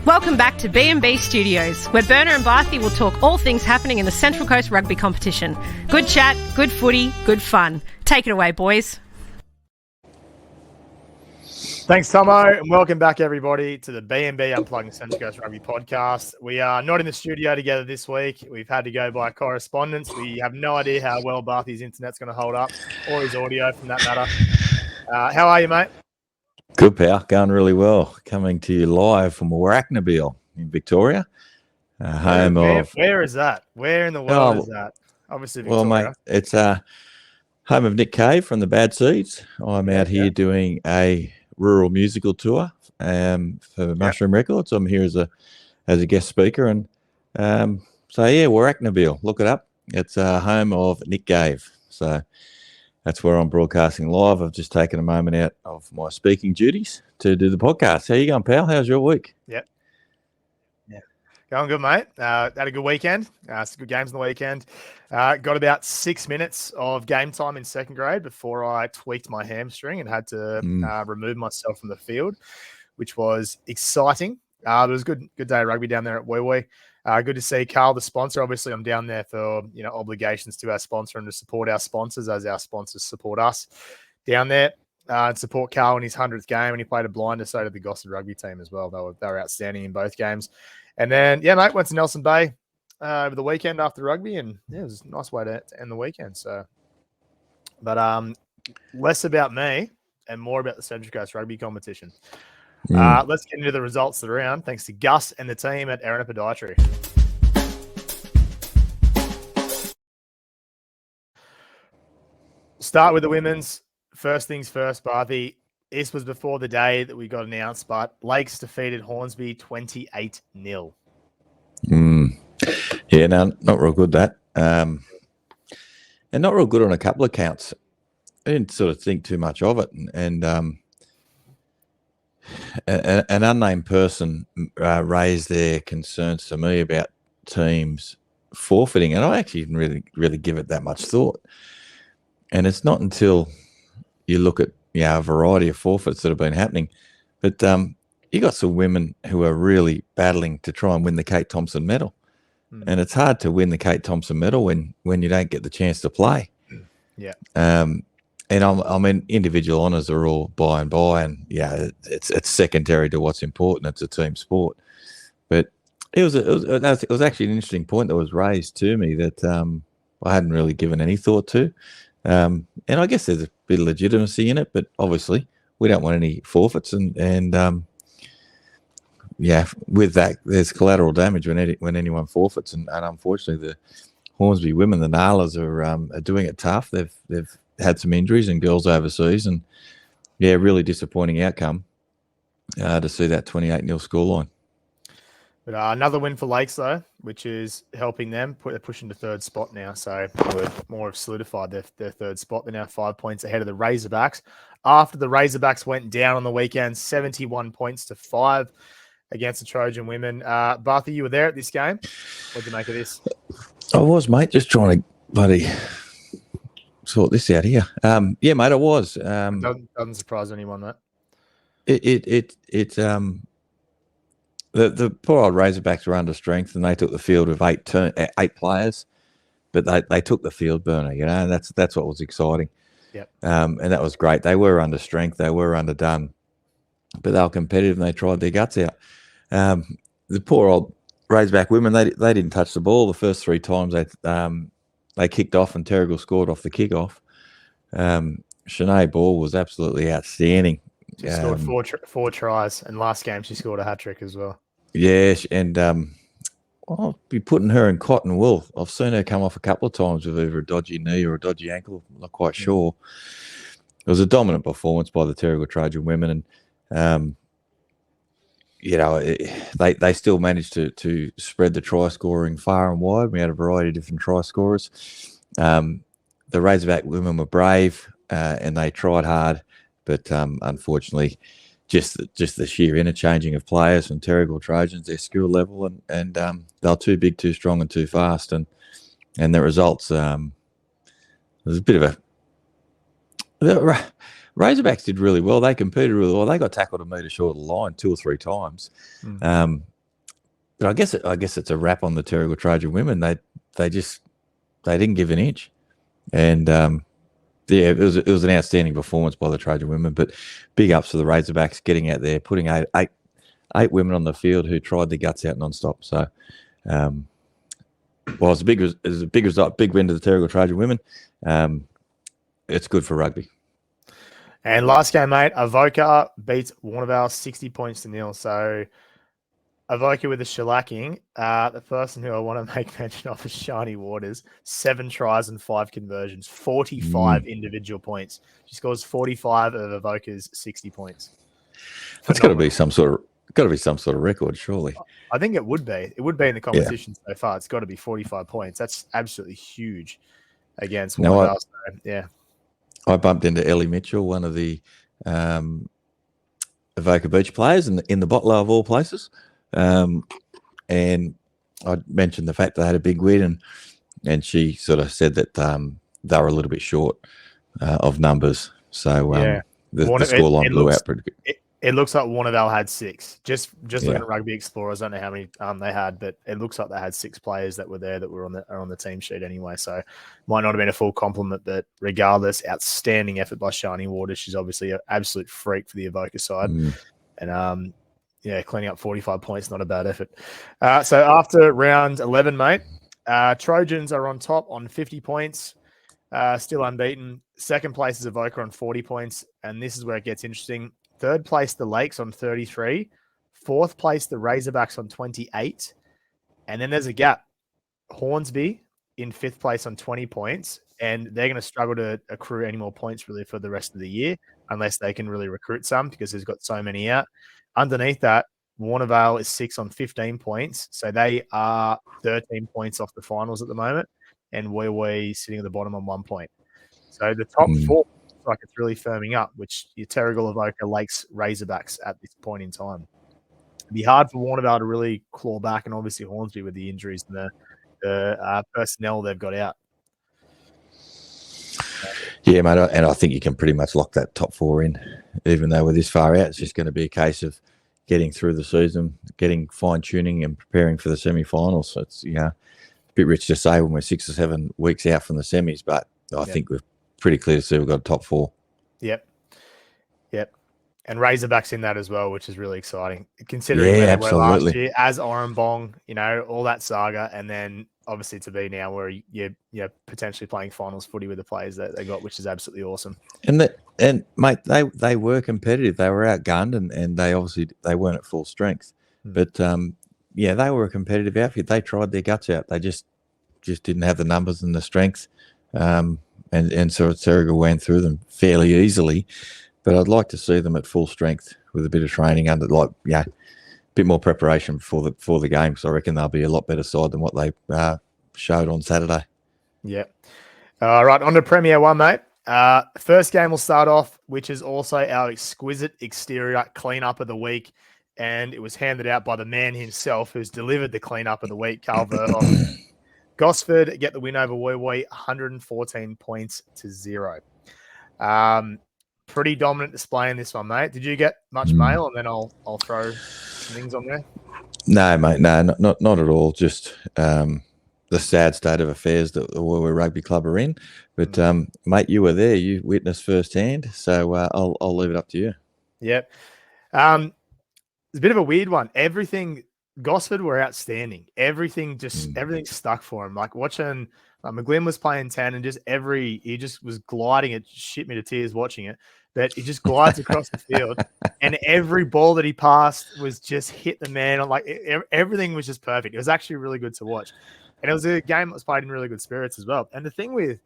Welcome back to B&B Studios, where Berner and Barthy will talk all things happening in the Central Coast Rugby competition. Good chat, good footy, good fun. Take it away, boys. Thanks, Tomo, and welcome back, everybody, to the B&B Unplugging Central Coast Rugby podcast. We are not in the studio together this week. We've had to go by correspondence. We have no idea how well Barthy's internet's going to hold up, or his audio, from that matter. How are you, mate? Good, pal. Going really well. Coming to you live from Arachnabeel in Victoria, home of... Where is that? Where in the world is that? Obviously, Victoria. Well, mate, it's home of Nick Cave from the Bad Seeds. I'm out here doing a rural musical tour for Mushroom Records. I'm here as a guest speaker, and Arachnabeel. Look it up. It's home of Nick Cave. So that's where I'm broadcasting live. I've just taken a moment out of my speaking duties to do the podcast. How you going, pal? How's your week? Yep. Yeah. Going good, mate. Had a good weekend. Some good games on the weekend. Got about 6 minutes of game time in second grade before I tweaked my hamstring and had to remove myself from the field, which was exciting. It was a good day of rugby down there at Wee Wee. Good to see Carl, the sponsor. Obviously, I'm down there for obligations to our sponsor and to support our sponsors as our sponsors support us down there. And support Carl in his 100th game, and he played a blinder, so did the Gossard rugby team as well. They were outstanding in both games. And then, mate, went to Nelson Bay over the weekend after rugby, and it was a nice way to end the weekend. So, but less about me and more about the Central Coast Rugby competition. Let's get into the results of the round, thanks to Gus and the team at Erina Podiatry. Start with the women's. First things first, Barthy. This was before the day that we got announced, but Lakes defeated Hornsby 28-0. Yeah, no, not real good, that. And not real good on a couple of counts. I didn't sort of think too much of it. And an unnamed person raised their concerns to me about teams forfeiting, and I actually didn't really give it that much thought. And it's not until you look at a variety of forfeits that have been happening, but you got some women who are really battling to try and win the Kate Thompson medal, and it's hard to win the Kate Thompson medal when you don't get the chance to play. Yeah. And I mean, individual honours are all by and by, and it's secondary to what's important. It's a team sport, but it was actually an interesting point that was raised to me that I hadn't really given any thought to, and I guess there's a bit of legitimacy in it, but obviously we don't want any forfeits, and with that there's collateral damage when anyone forfeits, and unfortunately the Hornsby women, the Nailers, are doing it tough. They've had some injuries and girls overseas, and really disappointing outcome to see that 28-0 scoreline. But another win for Lakes, though, which is helping them. They're pushing to third spot now, so more have solidified their third spot. They're now 5 points ahead of the Razorbacks. After the Razorbacks went down on the weekend, 71 points to 5 against the Trojan women. Barthy, you were there at this game. What did you make of this? I was, mate, just trying to bloody sort this out here. Mate, I was. Doesn't surprise anyone, that. The poor old Razorbacks were under strength, and they took the field with eight players, but they took the field, Berner, and that's what was exciting. Yep. And that was great. They were under strength, they were underdone, but they were competitive and they tried their guts out. The poor old Razorback women, they didn't touch the ball the first 3 times they kicked off, and Terrigal scored off the kickoff. Shanae Ball was absolutely outstanding. She scored four tries, and last game she scored a hat-trick as well. Yeah, and I'll be putting her in cotton wool. I've seen her come off a couple of times with either a dodgy knee or a dodgy ankle. I'm not quite sure. It was a dominant performance by the Terrigal Trojan women, and they still managed to spread the try scoring far and wide. We had a variety of different try scorers. The Razorback women were brave and they tried hard, but unfortunately, just the sheer interchanging of players from Terrigal Trojans, their skill level, and they were too big, too strong, and too fast, and the results. There's a bit of the Razorbacks did really well. They competed really well. They got tackled a metre short of the line 2 or 3 times. But I guess it's a wrap on the Terrigal Trojan women. They didn't give an inch, and yeah, it was an outstanding performance by the Trojan women. But big ups to the Razorbacks getting out there, putting eight women on the field who tried their guts out nonstop. So, well, it's a big result, big win to the Terrigal Trojan women. It's good for rugby. And last game, mate, Avoca beats Warrnambool 60 points to 0. So Avoca with a shellacking. The person who I want to make mention of is Shani Waters. 7 tries and 5 conversions, 45 individual points. She scores 45 of Avoca's 60 points. That's got to be some sort of record, surely. I think it would be. It would be in the competition so far. It's got to be 45 points. That's absolutely huge against Warrnambool. Yeah. I bumped into Ellie Mitchell, one of the Avoca Beach players in the Botlow of all places. And I mentioned the fact they had a big win, and she sort of said that they were a little bit short of numbers. So the scoreline blew out pretty good. It looks like Warrnambool had 6. Just looking at Rugby Explorers, I don't know how many they had, but it looks like they had 6 players that were there that were on the team sheet anyway. So might not have been a full complement, but regardless, outstanding effort by Shani Waters. She's obviously an absolute freak for the Avoca side, and cleaning up 45 points, not a bad effort. So after round 11, mate, Trojans are on top on 50 points, still unbeaten. Second place is Avoca on 40 points, and this is where it gets interesting. Third place, the Lakes on 33. Fourth place, the Razorbacks on 28. And then there's a gap. Hornsby in 5th place on 20 points, and they're going to struggle to accrue any more points really for the rest of the year unless they can really recruit some because there's got so many out. Underneath that, Warrnambool is 6 on 15 points. So they are 13 points off the finals at the moment, and we're sitting at the bottom on 1 point. So the top 4 like it's really firming up, which your Terrigal, Avoca, Lakes, Razorbacks at this point in time. It'd be hard for Warrnambool to really claw back, and obviously Hornsby with the injuries and the personnel they've got out. Yeah, mate, and I think you can pretty much lock that top 4 in, even though we're this far out. It's just going to be a case of getting through the season, getting fine-tuning and preparing for the semi-finals. So it's a bit rich to say when we're 6 or 7 weeks out from the semis, but I think we're pretty clear to see we've got a top 4. Yep. And Razorbacks in that as well, which is really exciting. Considering where they were last year, as Orenbong, all that saga, and then obviously to be now where you're potentially playing finals footy with the players that they got, which is absolutely awesome. And mate, they were competitive. They were outgunned, and they weren't at full strength. But they were a competitive outfit. They tried their guts out. They just didn't have the numbers and the strength. And so Terrigal went through them fairly easily. But I'd like to see them at full strength with a bit of training under, a bit more preparation before the game. So I reckon they'll be a lot better side than what they showed on Saturday. Yeah. All right, on to Premier 1, mate. First game will start off, which is also our exquisite exterior cleanup of the week. And it was handed out by the man himself who's delivered the cleanup of the week, Carl Verhoff. Gosford get the win over Woy Woy, 114 points to 0. Pretty dominant display in this one, mate. Did you get much mail? And then I'll throw some things on there. No, mate. No, not at all. Just the sad state of affairs that the Woy Woy Rugby Club are in. But mate, you were there. You witnessed firsthand. So I'll leave it up to you. Yep. It's a bit of a weird one. Gosford were outstanding. Everything stuck for him. Like watching McGlynn was playing 10 and he just was gliding. It shit me to tears watching it. But he just glides across the field, and every ball that he passed was just hit the man. Everything was just perfect. It was actually really good to watch, and it was a game that was played in really good spirits as well. And the thing with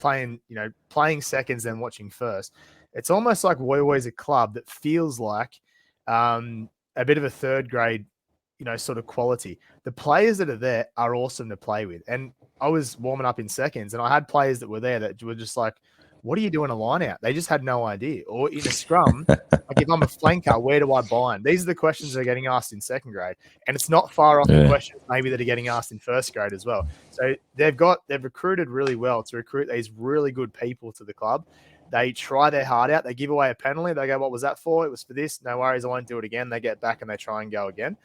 playing seconds and watching first, it's almost like Woy Woy's a club that feels like a bit of a third grade, sort of quality. The players that are there are awesome to play with. And I was warming up in seconds, and I had players that were there that were just like, what are you doing a line out? They just had no idea. Or in a scrum, like if I'm a flanker, where do I bind? These are the questions that are getting asked in second grade. And it's not far off the questions maybe that are getting asked in first grade as well. So they've recruited really well to recruit these really good people to the club. They try their heart out. They give away a penalty. They go, what was that for? It was for this. No worries. I won't do it again. They get back and they try and go again.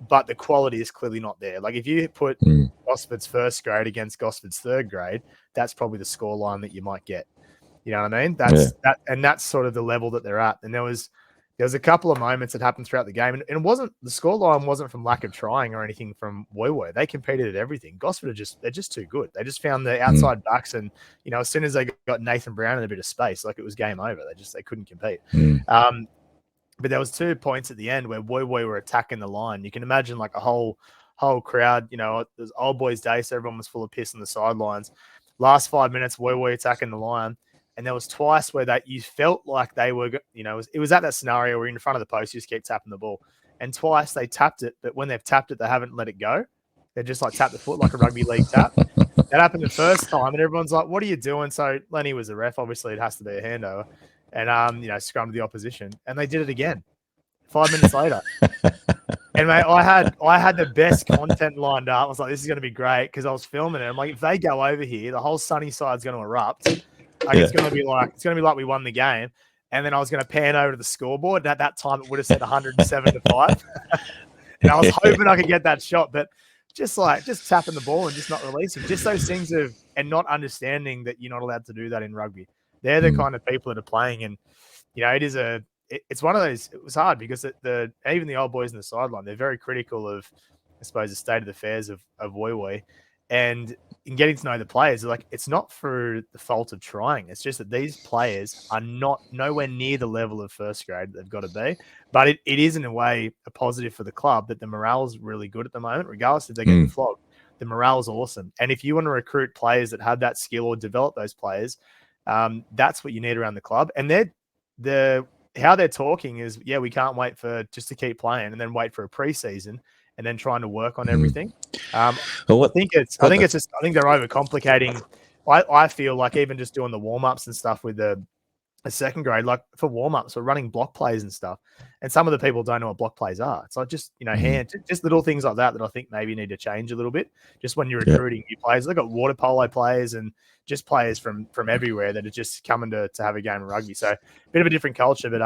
but the quality is clearly not there. Like if you put Gosford's first grade against Gosford's third grade, that's probably the scoreline that you might get. You know what I mean? That's sort of the level that they're at. And there was a couple of moments that happened throughout the game, and it wasn't, the scoreline wasn't from lack of trying or anything from Woy. They competed at everything. Gosford they're just too good. They just found the outside backs, and as soon as they got Nathan Brown in a bit of space, like it was game over. They couldn't compete. But there was 2 points at the end where Woy were attacking the line. You can imagine like a whole crowd. There's old boys' day, so everyone was full of piss on the sidelines. Last 5 minutes, Woy attacking the line. And there was twice where you felt like they were, it was at that scenario where in front of the post, you just keep tapping the ball. And twice they tapped it, but when they've tapped it, they haven't let it go. They just like tap the foot like a rugby league tap. That happened the first time, and everyone's like, "What are you doing?" So Lenny was the ref. Obviously, it has to be a handover, and scrum to the opposition, and they did it again 5 minutes later. And mate, I had the best content lined up. I was like, "This is going to be great," because I was filming it. I'm like, if they go over here, the whole sunny side's going to erupt. It's going to be like we won the game. And then I was going to pan over to the scoreboard, and at that time it would have said 107-5. And I was hoping I could get that shot, but just tapping the ball and just not releasing, just those things and not understanding that you're not allowed to do that in rugby. They're the kind of people that are playing, and it's one of those. It was hard because even the old boys in the sideline, they're very critical of, I suppose, the state of the affairs of Woy, and in getting to know the players, like it's not for the fault of trying. It's just that these players are nowhere near the level of first grade that they've got to be. But it is in a way a positive for the club that the morale is really good at the moment, regardless if they're getting flogged. The morale is awesome. And if you want to recruit players that have that skill or develop those players, that's what you need around the club. And how they're talking is, we can't wait just to keep playing and then wait for a preseason and then trying to work on everything. I think they're overcomplicating. I feel like even just doing the warm-ups and stuff with a second grade, like for warm-ups, we're running block plays and stuff. And some of the people don't know what block plays are. It's like just, just little things like that I think maybe need to change a little bit. Just when you're recruiting new players, they've got water polo players and just players from everywhere that are just coming to have a game of rugby. So a bit of a different culture, but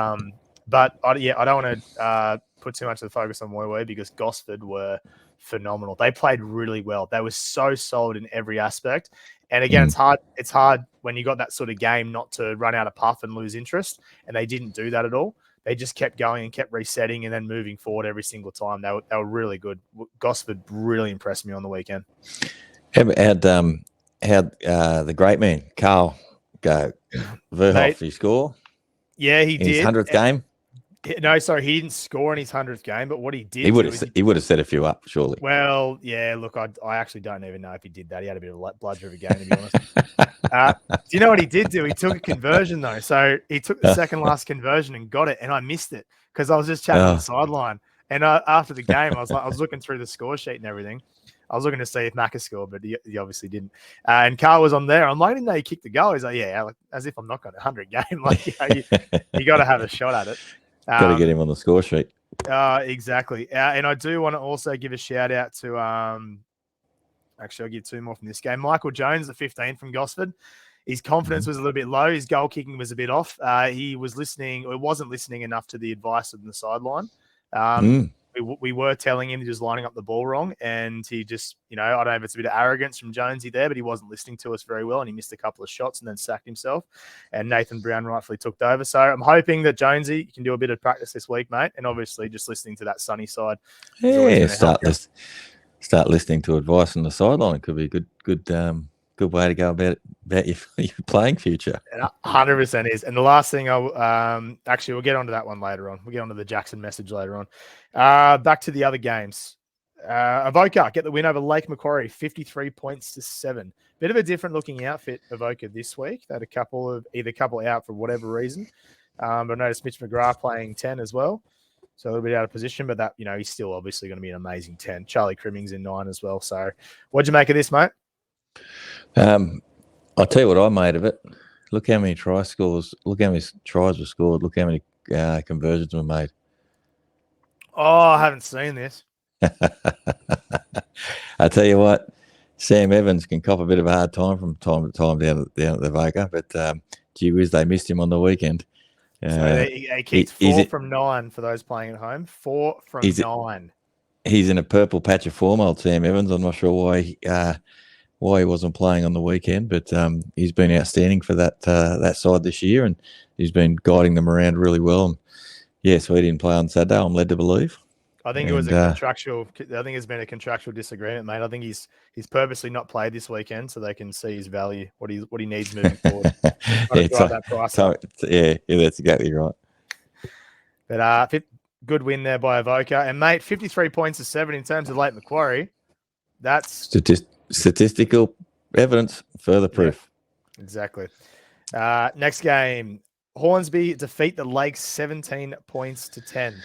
I don't want to put too much of the focus on Woy because Gosford were phenomenal. They played really well. They were so solid in every aspect. And again, it's hard when you got that sort of game not to run out of puff and lose interest. And they didn't do that at all. They just kept going and kept resetting and then moving forward every single time. They were really good. Gosford really impressed me on the weekend. Had the great man Carl Verhoff, he score? Yeah, he did. His 100th game. No, sorry, he didn't score in his 100th game, but what he did, he would have set a few up, surely. Well, yeah. Look, I actually don't even know if he did that. He had a bit of a bludger of a game, to be honest. Do you know what he did do? He took a conversion though, so he took the second last conversion and got it, and I missed it because I was just chatting on the sideline. And after the game, I was looking through the score sheet and everything. I was looking to see if Macca scored, but he obviously didn't. And Carl was on there. I'm like, didn't know he kicked the goal? He's like, yeah, like, as if I'm not got a 100 game. Like, you got to have a shot at it. Got to get him on the score sheet. Exactly. And I do want to also give a shout out to, actually, I'll give 2 more from this game. Michael Jones, the 15 from Gosford. His confidence was a little bit low. His goal kicking was a bit off. He was wasn't listening enough to the advice on the sideline. We were telling him he was lining up the ball wrong, and he just, I don't know if it's a bit of arrogance from Jonesy there, but he wasn't listening to us very well, and he missed a couple of shots and then sacked himself, and Nathan Brown rightfully took over. So I'm hoping that Jonesy can do a bit of practice this week, mate, and obviously just listening to that sunny side. Yeah, start listening to advice on the sideline. It could be a good way to go about your playing future. 100% is. And the last thing we'll get onto that one later on. We'll get onto the Jackson message later on. Back to the other games. Avoca get the win over Lake Macquarie, 53 points to 7. Bit of a different looking outfit, Avoca, this week. They had a couple out for whatever reason. But I noticed Mitch McGrath playing 10 as well. So a little bit out of position, but that, he's still obviously going to be an amazing 10. Charlie Crimmings in 9 as well. So what'd you make of this, mate? I'll tell you what I made of it. Look how many try scores. Look how many tries were scored. Look how many conversions were made. Oh, I haven't seen this. I tell you what, Sam Evans can cop a bit of a hard time from time to time down at the Avoca, but gee whiz, they missed him on the weekend. So he keeps 4 from 9 for those playing at home. 4 from 9. he's in a purple patch of form, old Sam Evans. I'm not sure why he wasn't playing on the weekend, but he's been outstanding for that side this year, and he's been guiding them around really well. And yes, we didn't play on Saturday, I'm led to believe. I think it was a contractual. I think it's been a contractual disagreement, mate. I think he's purposely not played this weekend so they can see his value, what he needs moving forward. That price yeah, that's exactly right. But good win there by Avoca, and mate, 53 points to 7 in terms of Lake Macquarie. That's statistical evidence, further proof. Yeah, exactly. Next game, Hornsby defeat the Lakes 17 points to 10.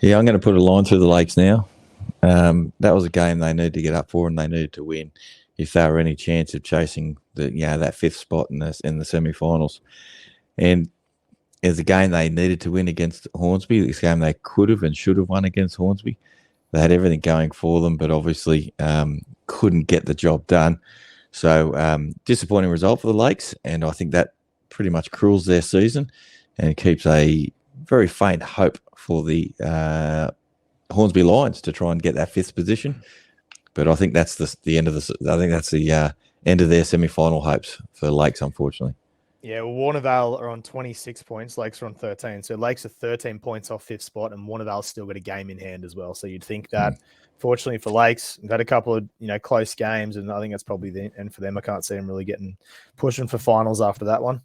Yeah, I'm going to put a line through the Lakes now. That was a game they needed to get up for, and they needed to win if they were any chance of chasing that fifth spot in the semi-finals. And as a game they needed to win against Hornsby, this game they could have and should have won against Hornsby. They had everything going for them, but obviously couldn't get the job done. So disappointing result for the Lakes, and I think that pretty much cruels their season and keeps a very faint hope for the Hornsby Lions to try and get that fifth position. But I think that's the end of the end of their semi-final hopes for the Lakes, unfortunately. Yeah, well, Warnervale are on 26 points. Lakes are on 13. So Lakes are 13 points off fifth spot, and Warnervale's still got a game in hand as well. So you'd think that, fortunately for Lakes, they've had a couple of close games, and I think that's probably the end for them. I can't see them really pushing for finals after that one.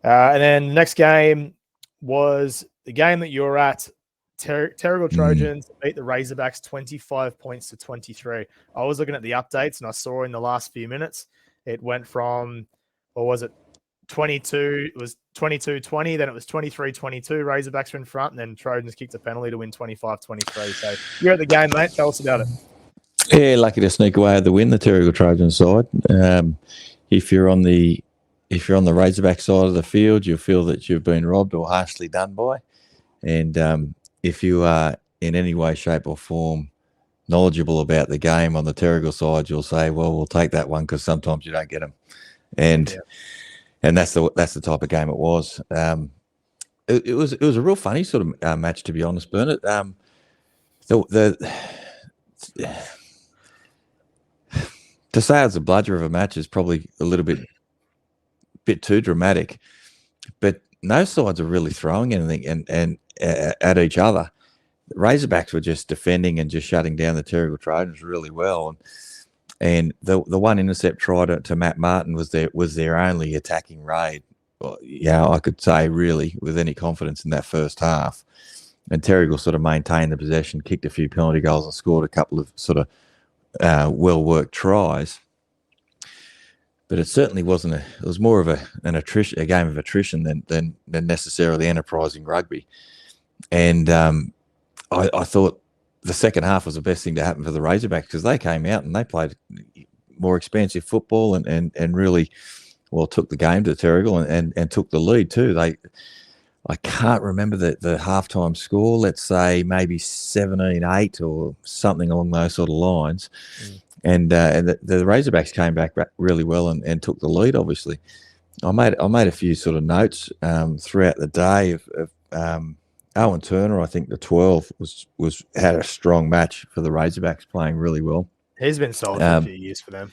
And then the next game was the game that you're at. Terrigal Trojans beat the Razorbacks 25 points to 23. I was looking at the updates, and I saw in the last few minutes it went from, or was it 22? It was 22-20, then it was 23-22. Razorbacks were in front, and then Trojans kicked a penalty to win 25-23. So you're at the game, mate. Tell us about it. Yeah, lucky to sneak away with the win, the Terrigal Trojans side. If you're on the Razorback side of the field, you'll feel that you've been robbed or harshly done by. And if you are in any way, shape or form knowledgeable about the game on the Terrigal side, you'll say, well, we'll take that one because sometimes you don't get them. And that's the type of game it was. It was a real funny sort of match, to be honest, Bernard. To say it's a bludger of a match is probably a little bit too dramatic, but no sides are really throwing anything and at each other. The Razorbacks were just defending and just shutting down the Terrigal Trojans really well, and the one intercept try to Matt Martin was their only attacking raid. Well, I could say really with any confidence in that first half. And Terrigal sort of maintained the possession, kicked a few penalty goals, and scored a couple of sort of well-worked tries. But it certainly wasn't it was more of a game of attrition than necessarily enterprising rugby. And I thought the second half was the best thing to happen for the Razorbacks because they came out and they played more expansive football and really took the game to Terrigal and took the lead too. I can't remember the halftime score. Let's say maybe 17-8 or something along those sort of lines. And the Razorbacks came back really well and took the lead. Obviously, I made a few sort of notes throughout the day of Owen Turner. I think the 12 had a strong match for the Razorbacks, playing really well. He's been solid for a few years for them.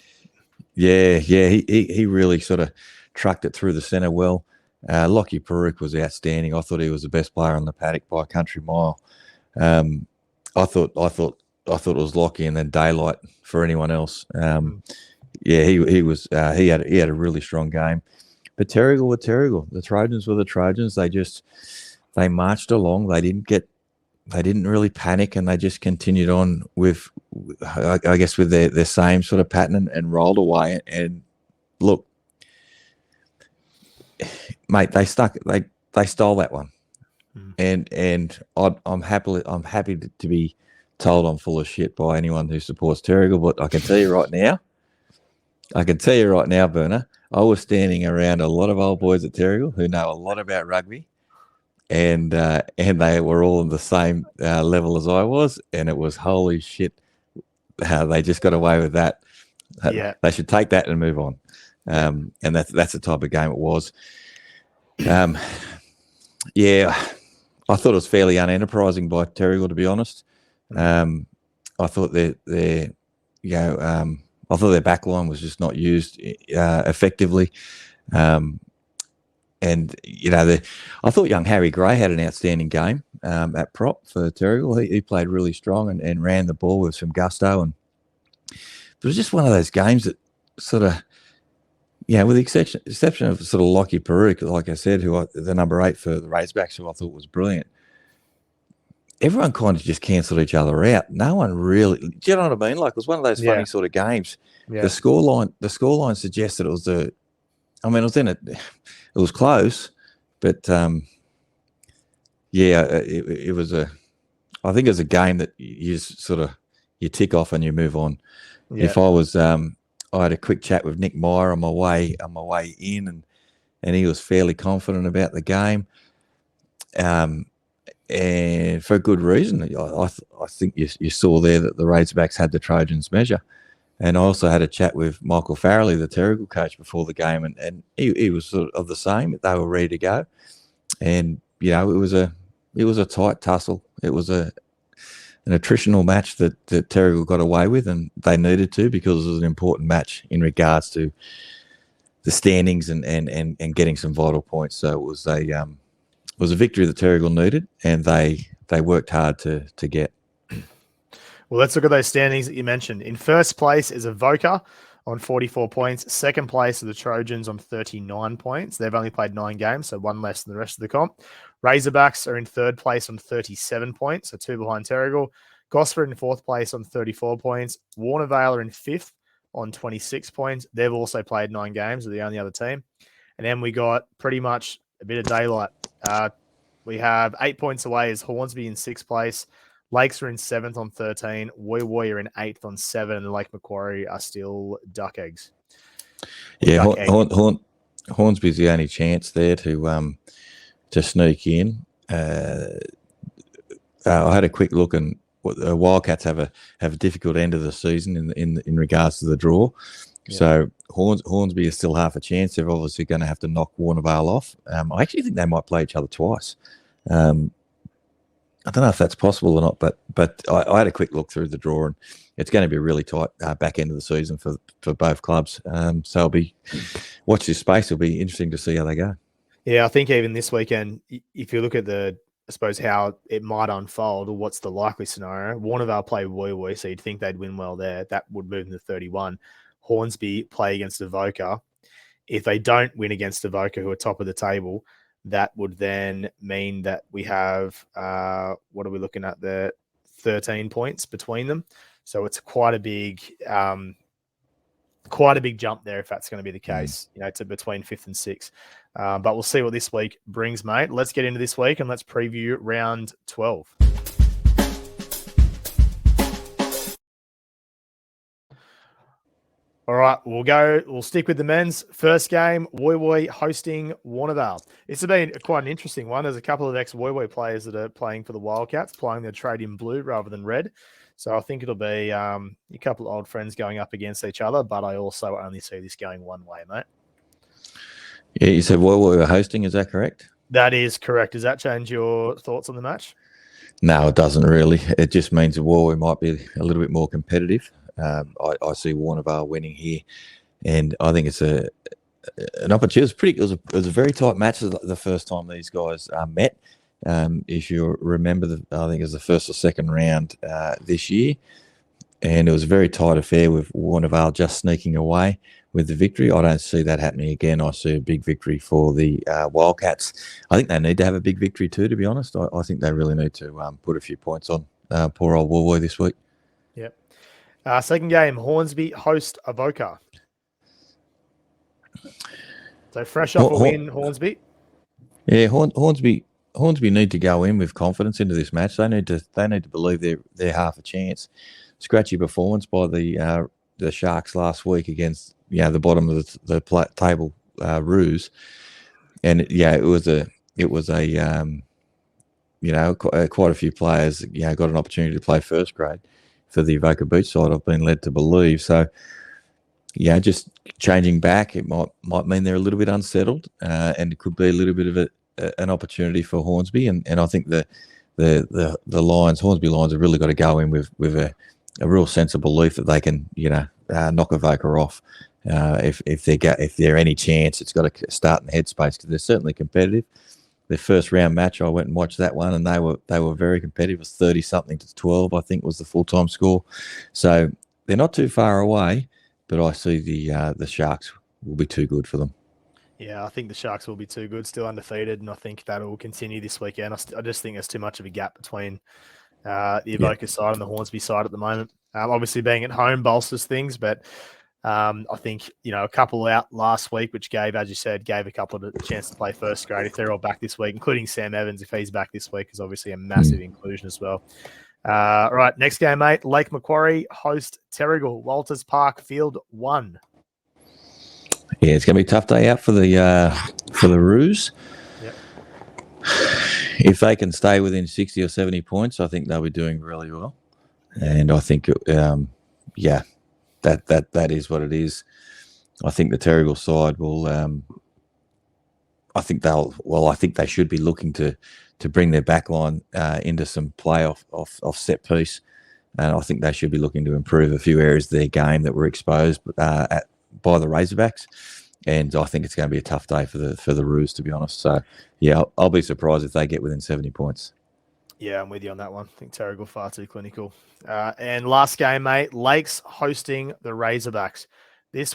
Yeah, he really sort of trucked it through the centre well. Lockie Peruk was outstanding. I thought he was the best player on the paddock by a country mile. I thought it was Lockie and then Daylight for anyone else. He was. He had a really strong game. But Terrigal were Terrigal. The Trojans were the Trojans. They marched along. They didn't really panic, and they just continued on with, I guess, with their same sort of pattern and rolled away. And look, mate, they stole that one. And I'm happy to be told I'm full of shit by anyone who supports Terrigal, but I can tell you right now, Berner, I was standing around a lot of old boys at Terrigal who know a lot about rugby, and they were all on the same level as I was, and it was holy shit. They just got away with that. Yeah, they should take that and move on. And that's the type of game it was. I thought it was fairly unenterprising by Terrigal, to be honest. I thought their I thought their back line was just not used effectively. And, I thought young Harry Gray had an outstanding game at prop for Terrigal. He played really strong and ran the ball with some gusto. And it was just one of those games that sort of, with the exception of sort of Lockie Peru, like I said, the number 8 for the Razorbacks, who I thought was brilliant. Everyone kind of just cancelled each other out. No one really, do you know what I mean? Like, it was one of those funny sort of games. Yeah. The scoreline suggested it was it was close, but it was I think it was a game that you sort of, you tick off and you move on. Yeah. If I was, I had a quick chat with Nick Meyer on my way in, and he was fairly confident about the game. And for a good reason. I think you saw there that the Razorbacks had the Trojans measure. And I also had a chat with Michael Farrelly, the Terrigal coach, before the game, and he was sort of the same. They were ready to go, and it was a tight tussle. It was an attritional match that Terrigal got away with, and they needed to, because it was an important match in regards to the standings and getting some vital points. So it was a victory that Terrigal needed, and they worked hard to get. Well, let's look at those standings that you mentioned. In first place is Avoca on 44 points. Second place are the Trojans on 39 points. They've only played 9 games, so 1 less than the rest of the comp. Razorbacks are in third place on 37 points, so 2 behind Terrigal. Gosford in fourth place on 34 points. Warnervale are in fifth on 26 points. They've also played 9 games. They're the only other team. And then we got pretty much a bit of daylight. We have 8 points away is Hornsby in sixth place. Lakes are in 7th on 13. Woy are in 8th on 7. And Lake Macquarie are still duck eggs. Yeah, Hornsby's the only chance there to sneak in. I had a quick look, and the Wildcats have a difficult end of the season in regards to the draw. Yeah. So Hornsby is still half a chance. They're obviously going to have to knock Warnervale off. I actually think they might play each other twice. I don't know if that's possible or not, but I had a quick look through the draw, and it's going to be a really tight back end of the season for both clubs. So watch this space. It'll be interesting to see how they go. Yeah, I think even this weekend, if you look at I suppose how it might unfold, or what's the likely scenario, Warnervale play Woy, so you'd think they'd win well there. That would move them to 31. Hornsby play against Avoca. If they don't win against Avoca, who are top of the table, that would then mean that we have, what are we looking at there? 13 points between them. So it's quite a big jump there if that's going to be the case, to between 5th and 6th. But we'll see what this week brings, mate. Let's get into this week and let's preview round 12. All right, we'll stick with the men's. First game, Woy hosting Warnervale. It's been quite an interesting one. There's a couple of ex-Woy players that are playing for the Wildcats, playing their trade in blue rather than red. So I think it'll be a couple of old friends going up against each other, but I also only see this going one way, mate. Yeah, you said Woy are hosting, is that correct? That is correct. Does that change your thoughts on the match? No, it doesn't really. It just means that Woy might be a little bit more competitive. I see Warnervale winning here, and I think it's an opportunity. It was a very tight match the first time these guys met. If you remember, I think it was the first or second round this year, and it was a very tight affair with Warnervale just sneaking away with the victory. I don't see that happening again. I see a big victory for the Wildcats. I think they need to have a big victory too, to be honest. I think they really need to put a few points on poor old Woy this week. Yep. Second game, Hornsby host Avoca. So fresh off a win, Hornsby. Yeah, Hornsby need to go in with confidence into this match. They need to believe they're half a chance. Scratchy performance by the Sharks last week against the bottom of the table Roos, and it was quite a few players got an opportunity to play first grade for the Avoca Beach side, I've been led to believe. So, just changing back, it might mean they're a little bit unsettled, and it could be a little bit of an opportunity for Hornsby. And I think the the Lions, Hornsby Lions, have really got to go in with a real sense of belief that they can, knock Avoca off. If they're any chance, it's got to start in the headspace because they're certainly competitive. Their first round match, I went and watched that one, and they were very competitive. It was 30-something to 12, I think, was the full-time score. So they're not too far away, but I see the Sharks will be too good for them. Yeah, I think the Sharks will be too good, still undefeated, and I think that will continue this weekend. I just think there's too much of a gap between the Avoca side and the Hornsby side at the moment. Obviously, being at home bolsters things, but I think, a couple out last week, which gave a couple of a chance to play first grade if they're all back this week, including Sam Evans, if he's back this week, is obviously a massive inclusion as well. All right, next game, mate. Lake Macquarie host Terrigal, Walters Park, Field 1. Yeah, it's going to be a tough day out for the Roos. Yep. If they can stay within 60 or 70 points, I think they'll be doing really well. And I think, that is what it is. I think the Terrigal side will. I think they should be looking to bring their backline into some play off set piece, and I think they should be looking to improve a few areas of their game that were exposed by the Razorbacks. And I think it's going to be a tough day for the Roos, to be honest. So, yeah, I'll be surprised if they get within 70 points. Yeah, I'm with you on that one. I think Terrigal far too clinical. And last game, mate, Lakes hosting the Razorbacks. This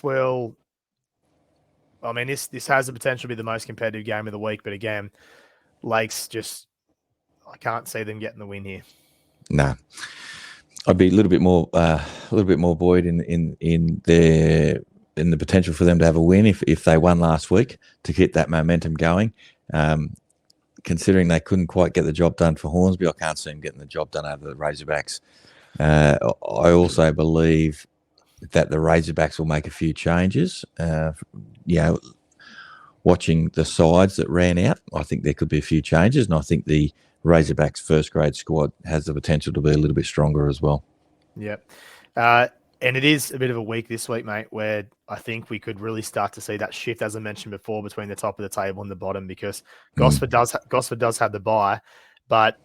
has the potential to be the most competitive game of the week. But again, Lakes I can't see them getting the win here. No, I'd be a little bit more buoyed in the potential for them to have a win if they won last week to get that momentum going. Considering they couldn't quite get the job done for Hornsby, I can't see them getting the job done over the Razorbacks. I also believe that the Razorbacks will make a few changes. Watching the sides that ran out, I think there could be a few changes, and I think the Razorbacks first grade squad has the potential to be a little bit stronger as well. Yep. And it is a bit of a week this week, mate, where I think we could really start to see that shift, as I mentioned before, between the top of the table and the bottom, because Gosford does have the bye, but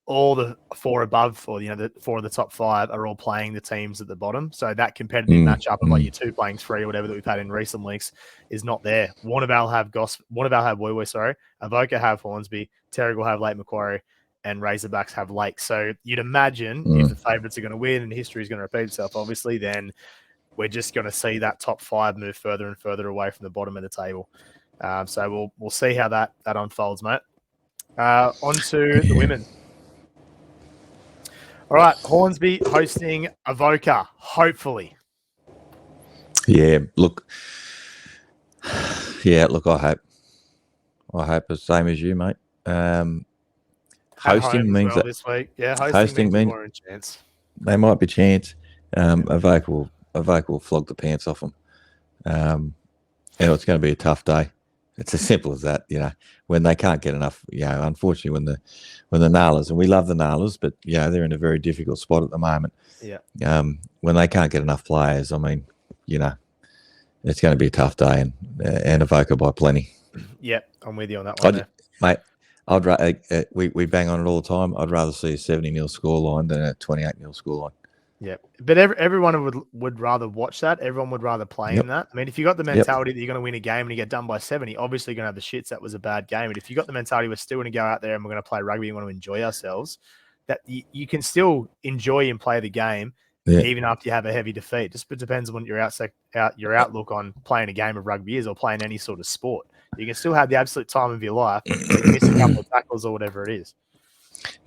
all the four above, or the four of the top five, are all playing the teams at the bottom. So that competitive matchup of like your 2 playing 3 or whatever that we've had in recent weeks is not there. Warrnambool have Woo Woo, sorry. Avoca have Hornsby, Terrigal have Lake Macquarie, and Razorbacks have Lake. So you'd imagine if the favourites are going to win and history is going to repeat itself, obviously, then we're just going to see that top 5 move further and further away from the bottom of the table. So we'll see how that unfolds, mate. On to the women. All right, Hornsby hosting Avoca, hopefully. Yeah, look, I hope the same as you, mate. Hosting means that this week. Yeah, hosting means more in chance. They might be chance. Avoca will flog the pants off them. It's going to be a tough day. It's as simple as that, when they can't get enough, unfortunately when the Nalas, and we love the Nalas, but they're in a very difficult spot at the moment. Yeah. When they can't get enough players, it's going to be a tough day, and Avoca by plenty. Yeah, I'm with you on that one. Mate, I'd rather we bang on it all the time. I'd rather see a 70-0 scoreline than a 28-0 scoreline. Yeah, but everyone would rather watch that. Everyone would rather play in that. I mean, if you got the mentality that you're going to win a game and you get done by 70, obviously you're going to have the shits. That was a bad game. And if you got the mentality we're still going to go out there and we're going to play rugby and want to enjoy ourselves, that you can still enjoy and play the game even after you have a heavy defeat. Just depends on what your outlook on playing a game of rugby is, or playing any sort of sport. You can still have the absolute time of your life, but you miss a couple of tackles or whatever it is.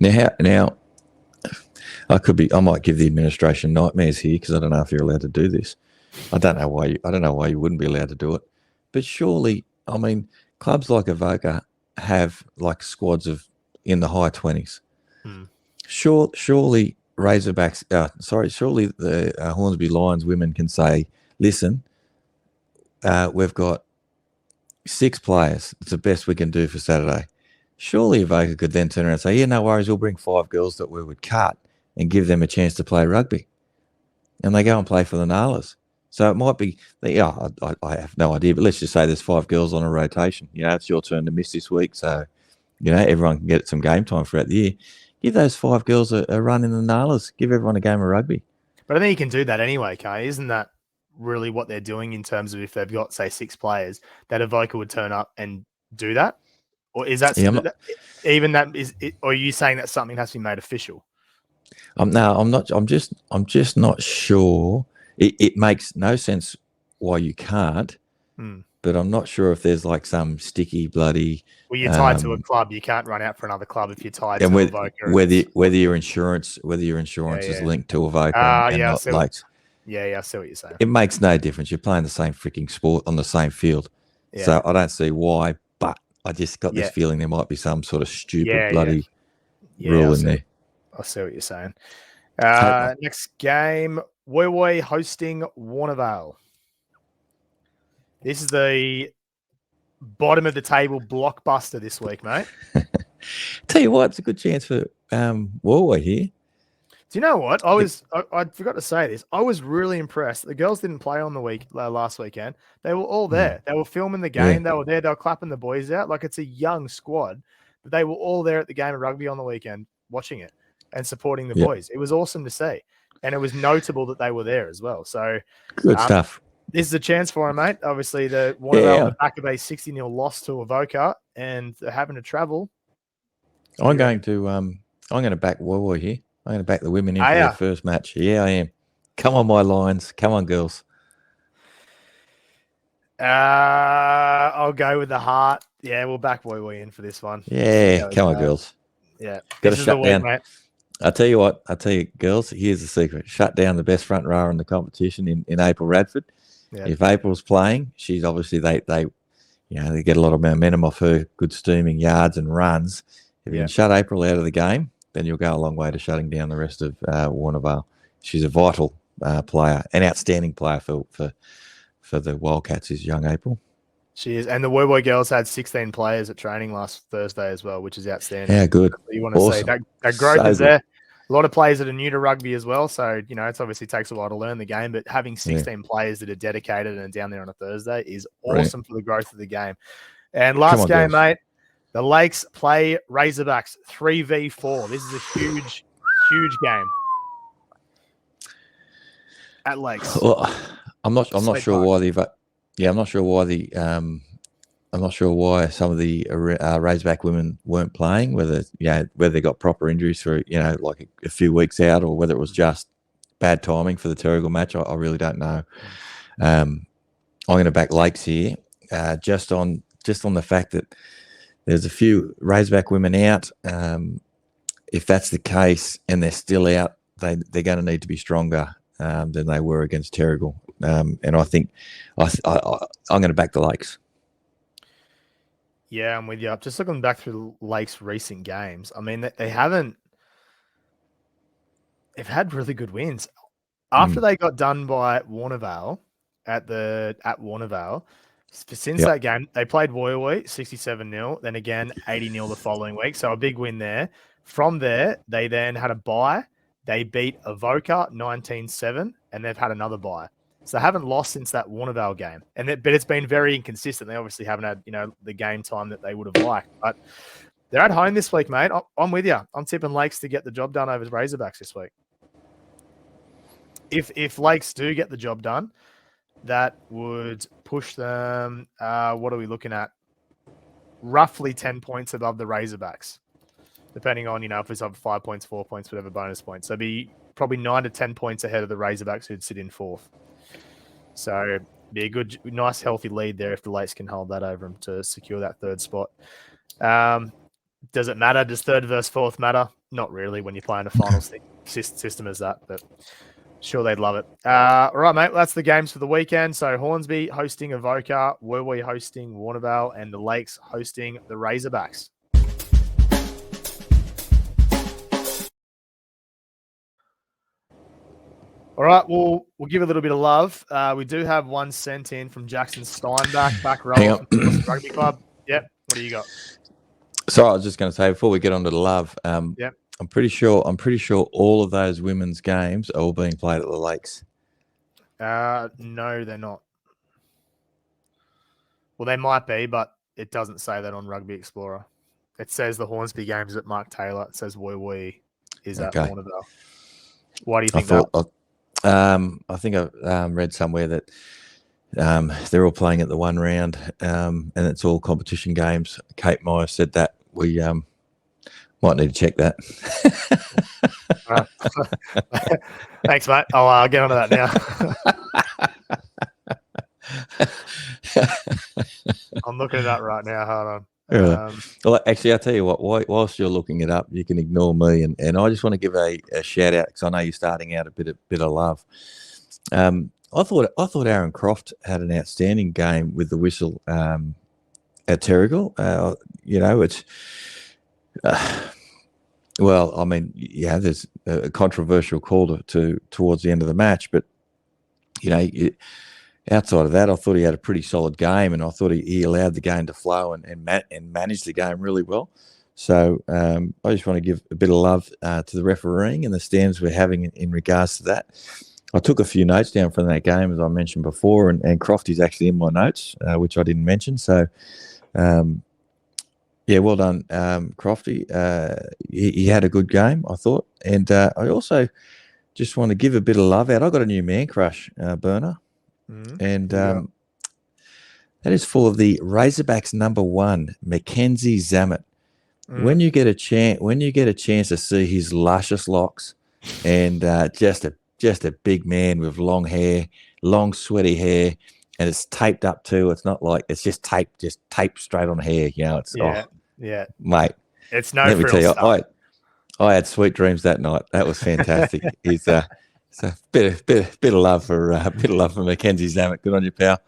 Now. I might give the administration nightmares here because I don't know if you're allowed to do this. I don't know why you wouldn't be allowed to do it. But surely, clubs like Avoca have like squads of in the high 20s. Surely Razorbacks, surely the Hornsby Lions women can say, listen, we've got 6 players. It's the best we can do for Saturday. Surely Avoca could then turn around and say, yeah, no worries, we'll bring 5 girls that we would cut and give them a chance to play rugby. And they go and play for the Nalas. So it might be, I have no idea, but let's just say there's 5 girls on a rotation. It's your turn to miss this week. So, everyone can get some game time throughout the year. Give those 5 girls a run in the nailers. Give everyone a game of rugby. But I think you can do that anyway, Kay. Isn't that really what they're doing in terms of if they've got, say, 6 players, that Avoca would turn up and do that? Or is that or are you saying that something has to be made official? No, I'm not. I'm just not sure. It makes no sense why you can't. But I'm not sure if there's like some sticky bloody. Well, you're tied to a club. You can't run out for another club if you're tied to Avoca. Whether your insurance is linked to Avoca and not Lakes. I see what you're saying. It makes no difference. You're playing the same freaking sport on the same field. Yeah. So I don't see why, but I just got this feeling there might be some sort of stupid bloody rule in there. I see what you're saying. Next game, Woy hosting Warnervale. This is the bottom of the table blockbuster this week, mate. Tell you what, it's a good chance for Woy here. Do you know what? I forgot to say this. I was really impressed. The girls didn't play on the last weekend. They were all there. They were filming the game. They were there. They were clapping the boys out. Like, it's a young squad, but they were all there at the game of rugby on the weekend, watching it and supporting the boys. It was awesome to see, and it was notable that they were there as well. So good stuff. This is a chance for them, mate. Obviously, the Warnervale on the back of a 60-0 loss to Avoca, and they're having to travel. I'm going to back Woy here. I'm going to back the women in for their first match. Yeah, I am. Come on, my Lions. Come on, girls. I'll go with the heart. Yeah, we'll back Woy in for this one. Yeah, come on, girls. Yeah, got to shut down. Mate. I'll tell you, girls, here's the secret. Shut down the best front rower in the competition in April Radford. Yeah. If April's playing, she's obviously they get a lot of momentum off her good steaming yards and runs. If you can shut April out of the game, then you'll go a long way to shutting down the rest of Warnervale. She's a vital player, an outstanding player for the Wildcats is young April. She is. And the Woy girls had 16 players at training last Thursday as well, which is outstanding. Yeah, good. You want to see that growth is there. A lot of players that are new to rugby as well. So, it's obviously takes a while to learn the game, but having 16 players that are dedicated and down there on a Thursday is awesome for the growth of the game. And last game, mate, the Lakes play Razorbacks 3v4. This is a huge, huge game at Lakes. Well, I'm not sure why some of the Razorback women weren't playing, whether they got proper injuries for like a few weeks out, or whether it was just bad timing for the Terrigal match. I really don't know. I'm going to back Lakes here, just on the fact that there's a few Razorback women out. If that's the case and they're still out, they're going to need to be stronger than they were against Terrigal. And I think I'm going to back the Lakes. Yeah, I'm with you. Just looking back through Lakes' recent games, I mean, they've had really good wins. After they got done by Warnervale at Warnervale, since that game, they played Woy 67-0, then again 80-0 the following week. So a big win there. From there, they then had a bye. They beat Avoca 19-7, and they've had another bye. So they haven't lost since that Warnervale game. But it's been very inconsistent. They obviously haven't had, the game time that they would have liked. But they're at home this week, mate. I'm with you. I'm tipping Lakes to get the job done over Razorbacks this week. If Lakes do get the job done, that would push them, what are we looking at? Roughly 10 points above the Razorbacks, depending on, if it's up 5 points, 4 points, whatever bonus points. So it'd be probably 9 to 10 points ahead of the Razorbacks, who'd sit in fourth. So be a good, nice, healthy lead there if the Lakes can hold that over them to secure that third spot. Does it matter? Does third versus fourth matter? Not really when you're playing a final system as that, but sure they'd love it. All right, mate, that's the games for the weekend. So Hornsby hosting Avoca, Woy hosting Warnervale, and the Lakes hosting the Razorbacks. All right, we'll give a little bit of love. We do have one sent in from Jackson Steinbach, back row from Rugby Club. Yep. What do you got? So I was just going to say before we get on to the love, I'm pretty sure all of those women's games are all being played at the Lakes. No, they're not. Well, they might be, but it doesn't say that on Rugby Explorer. it says the Hornsby game's at Mark Taylor. It says Wee is at Okay. Warnerville. Why do you I think that? thought I think I read somewhere that they're all playing at the one round, and it's all competition games. Kate Meyer said that. We might need to check that. Thanks, mate. I'll get onto that now. I'm looking at that right now. Hold on. Well, actually, I'll tell you what. Whilst you're looking it up, you can ignore me, and I just want to give a shout out because I know you're starting out a bit of love. I thought Aaron Croft had an outstanding game with the whistle at Terrigal. It's well, I mean, yeah, there's a controversial call towards the end of the match, but outside of that, I thought he had a pretty solid game, and I thought he allowed the game to flow and managed the game really well. So I just want to give a bit of love to the refereeing and the stands we're having in regards to that. I took a few notes down from that game, as I mentioned before, and Crofty's actually in my notes, which I didn't mention. So, yeah, well done, Crofty. He had a good game, I thought. And I also just want to give a bit of love out. I got a new man crush, Burner. And that is for the Razorbacks #1, Mackenzie Zammit. When you get a chance to see his luscious locks, and just a big man with long hair, long sweaty hair, and it's taped up too. It's not like it's just taped straight on hair. It's mate. It's no. Let me tell you, I had sweet dreams that night. That was fantastic. He's so bit of love for Mackenzie Zammit. Good on you, pal.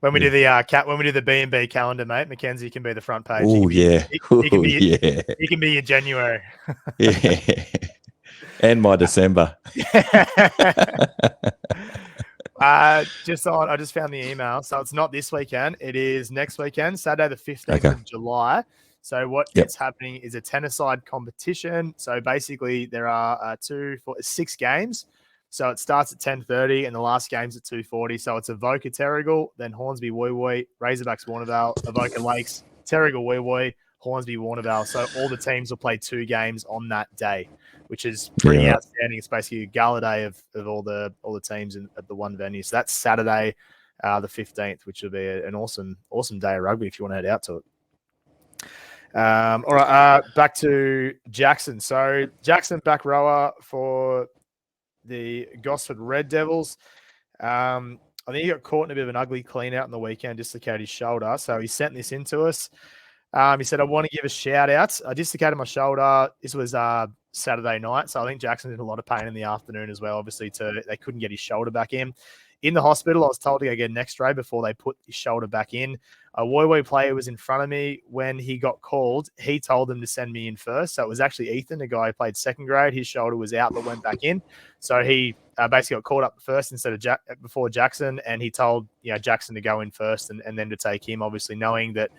When we do the B&B calendar, mate, Mackenzie can be the front page. Oh yeah, he can be your January. Yeah, and my December. I just found the email. So it's not this weekend. It is next weekend, Saturday the 15th of July. So it's happening is a tennis-side competition. So basically there are 6 games. So it starts at 10:30 and the last game's at 2:40. So it's Avoca Terrigal, then Hornsby Wee, Razorbacks Warnervale, Avoca Lakes, Terrigal Wee, Hornsby Warnervale. So all the teams will play 2 games on that day, which is pretty outstanding. It's basically a gala day of all the teams at the one venue. So that's Saturday, the 15th, which will be an awesome day of rugby if you want to head out to it. All right, back to Jackson. So Jackson back rower for the Gosford Red Devils. I think he got caught in a bit of an ugly clean out in the weekend, dislocated his shoulder. So he sent this in to us. He said, I want to give a shout out. I dislocated my shoulder. This was Saturday night. So I think Jackson's in a lot of pain in the afternoon as well. Obviously, they couldn't get his shoulder back in. In the hospital, I was told to go get an x-ray before they put his shoulder back in. A Woy player was in front of me when he got called. He told them to send me in first. So it was actually Ethan, the guy who played second grade. His shoulder was out but went back in. So he basically got called up first instead of before Jackson, and he told Jackson to go in first and then to take him, obviously knowing that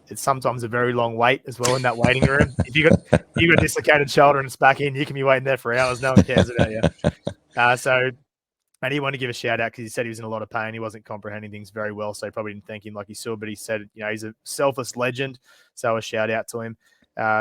it's sometimes a very long wait as well in that waiting room. If you got a dislocated shoulder and it's back in, you can be waiting there for hours. No one cares about you. And he wanted to give a shout out because he said he was in a lot of pain. He wasn't comprehending things very well, so he probably didn't thank him like he should. But he said, he's a selfless legend, so a shout out to him.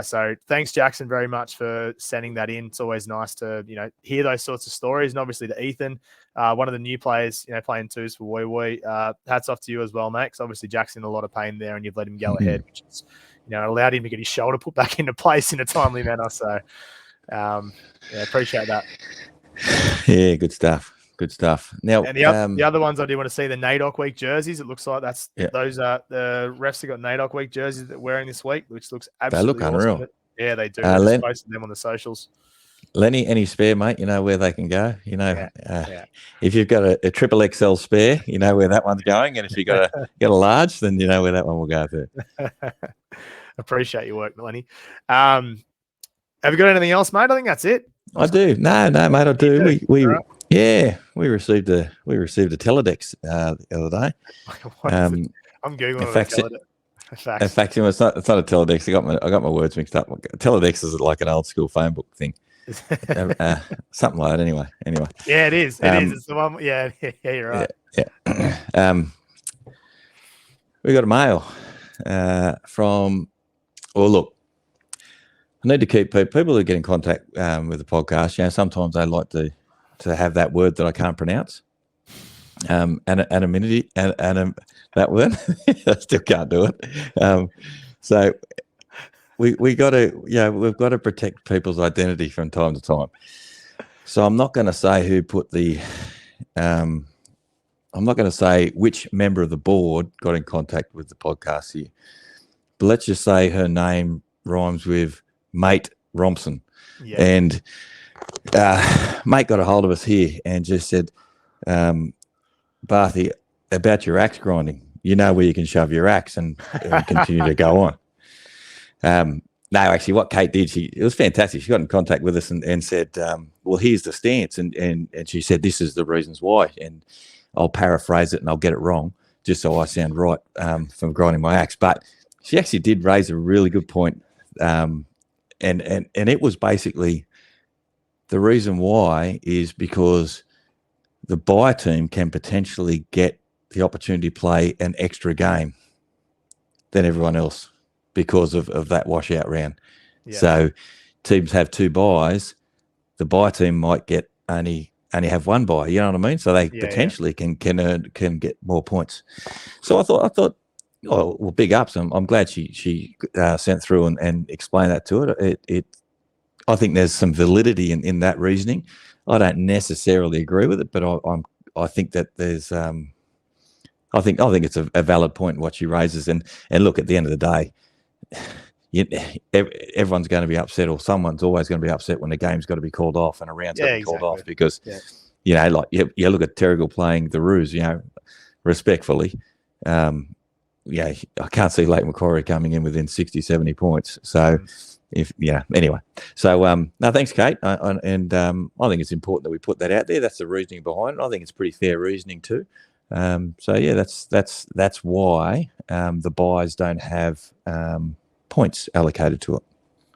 So thanks, Jackson, very much for sending that in. It's always nice to hear those sorts of stories. And obviously to Ethan, one of the new players, playing twos for Woy. Hats off to you as well, mate. Because obviously Jackson in a lot of pain there, and you've let him go ahead, which is allowed him to get his shoulder put back into place in a timely manner. So appreciate that. Yeah, good stuff. Good stuff. Now, and the other ones I do want to see the NAIDOC week jerseys. It looks like those are the refs have got NAIDOC week jerseys that we're wearing this week, which looks absolutely they look unreal. Awesome. Yeah, they do. I posted them on the socials. Lenny, any spare, mate? You know where they can go. If you've got a triple XL spare, you know where that one's going. And if you've got a large, then you know where that one will go to. Appreciate your work, Lenny. Have you got anything else, mate? I think that's it. I do. No, mate, I do. We received a teledex the other day. I'm googling in fact, it's not a teledex. I got my words mixed up. Teledex is like an old school phone book thing. Something like that. Anyway. Yeah, it is. It's the one. Yeah, you're right. Yeah. We got a mail from Well, look, I need to keep people who get in contact with the podcast. Sometimes they like to have that word that I can't pronounce. Anonymity, that word. I still can't do it. So we got to, we've got to protect people's identity from time to time. So I'm not going to say who put the, I'm not going to say which member of the board got in contact with the podcast here, but let's just say her name rhymes with Mate Romson. Yeah. And Mate got a hold of us here and just said, Barthy, about your axe grinding, you know where you can shove your axe and continue to go on. No, actually, what Kate did, it was fantastic. She got in contact with us and said, well, here's the stance. And she said, this is the reasons why. And I'll paraphrase it and I'll get it wrong, just so I sound right from grinding my axe. But she actually did raise a really good point. And it was basically the reason why is because the buy team can potentially get the opportunity to play an extra game than everyone else because of that washout round. Yeah. So teams have 2 buys. The buy team might get only have 1 buy. You know what I mean? So they potentially can get more points. So I thought, well, big ups. I'm glad she sent through and explained that to it. I think there's some validity in that reasoning. I don't necessarily agree with it, but I think that there's I think it's a valid point what she raises. And look, at the end of the day, everyone's going to be upset, or someone's always going to be upset when the game's got to be called off and a round's got to be called off because like you look at Terrigal playing the Roos, respectfully. I can't see Lake Macquarie coming in within 60, 70 points. So anyway. So no, thanks, Kate. I think it's important that we put that out there. That's the reasoning behind it. I think it's pretty fair reasoning too. That's why the buys don't have points allocated to it.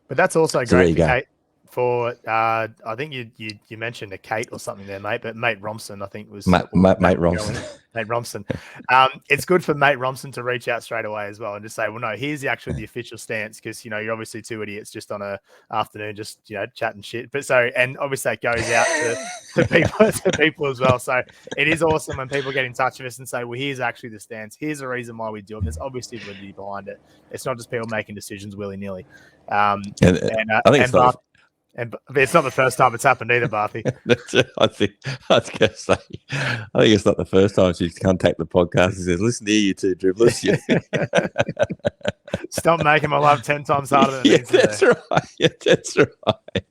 But that's also great, Kate. For I think you mentioned a Kate or something there, mate. But Mate Romson, I think was Mate Romson. Mate Romson. It's good for Mate Romson to reach out straight away as well and just say, well, no, here's the official stance, because you're obviously 2 idiots just on a afternoon, just chatting shit. But and obviously that goes out to people as well. So it is awesome when people get in touch with us and say, well, here's actually the stance. Here's the reason why we do it. There's obviously validity behind it. It's not just people making decisions willy nilly. I think and it's not the first time it's happened either, Barthy. I think it's not the first time she's contacted the podcast and says, listen to you two dribblers. Stop making my life 10 times harder than it needs to be. That's right. Yeah, that's right.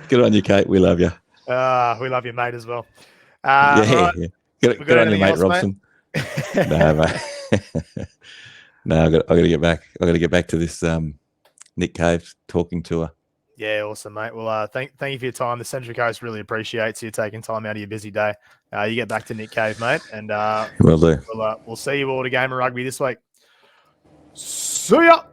Good on you, Kate. We love you. We love you, mate, as well. Right. Good on you, mate, Robson. No, mate. No, I got to get back. I got to get back to this Nick Cave talking tour. Yeah, awesome, mate. Well, thank you for your time. The Central Coast really appreciates you taking time out of your busy day. You get back to Nick Cave, mate, and will do. We'll see you all at a game of rugby this week. See ya.